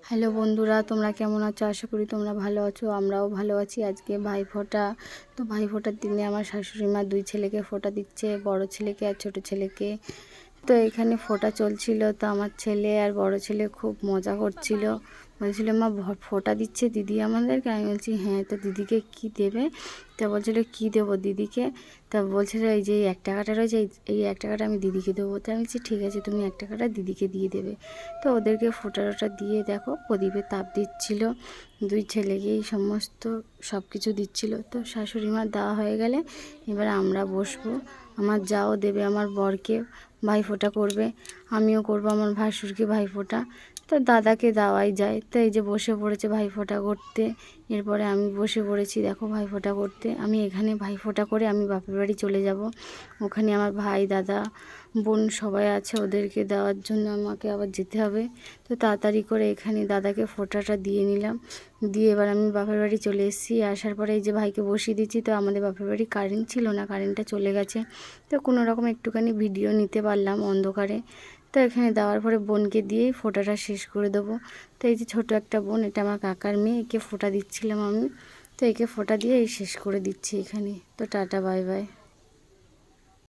Hello বন্ধুরা, তোমরা কেমন আছো? আশা করি তোমরা ভালো আছো। আমরাও ভালো আছি। আজকে ভাইফোঁটা, তো ভাইফোঁটার দিনে আমার শাশুড়ি মা দুই ছেলেকে ফোঁটা দিচ্ছে, বড় ছেলেকে আর ছোট ছেলেকে। তো এখানে ফোঁটা চলছিল, তো আমার ছেলে আর বড় ছেলে খুব মজা করছিল, বলছিল মা ফোঁটা দিচ্ছে দিদি আমাদেরকে। আমি বলছি হ্যাঁ, তো দিদিকে কি দেবে? তা বলছিল কি দেবো দিদিকে? তা বলছিল এই যে 1 টাকাটা রয়েছে, এই 1 টাকাটা আমি দিদিকে দেবো। তো আমি বলছি ঠিক আছে, তুমি 1 টাকাটা দিদিকে দিয়ে দেবে। তো ওদেরকে ফোঁটা দিয়ে দেখো প্রদীপে তাপ দিচ্ছিল, দুই ছেলেকেই সমস্ত সব কিছু দিচ্ছিল। তো শাশুড়ি মার দেওয়া হয়ে গেলে এবার আমরা বসবো। আমার যাও দেবে আমার বরকে ভাইফোঁটা করবে, আমিও করব আমার ভাসুরকে ভাইফোঁটা। তো দাদাকে দেওয়াই যায়। তো এই যে বসে পড়েছে ভাইফোঁটা করতে। এরপরে আমি বসে পড়েছি দেখো ভাইফোঁটা করতে। আমি এখানে ভাইফোঁটা করে আমি বাপের বাড়ি চলে যাব। ওখানে আমার ভাই দাদা বোন সবাই আছে, ওদেরকে দেওয়ার জন্য আমাকে আবার যেতে হবে। তো তাড়াতাড়ি করে এখানে দাদাকে ফোঁটাটা দিয়ে নিলাম, দিয়ে এবার আমি বাপের বাড়ি চলে এসেছি। আসার পরে এই যে ভাইকে বসিয়ে দিচ্ছি। তো আমাদের বাপের বাড়ি কারেন্ট ছিল না, কারেন্টটা চলে গেছে। তো কোনো রকম একটুখানি ভিডিও নিতে পারলাম অন্ধকারে। তো এখানে দেওয়ার পরে বোনকে দিয়েই ফোঁটাটা শেষ করে দেবো। তো এই যে ছোটো একটা বোন, এটা আমার কাকার মেয়ে, একে ফোঁটা দিচ্ছিলাম আমি। তো একে ফোঁটা দিয়ে এই শেষ করে দিচ্ছি এখানে। তো টাটা বাই বাই।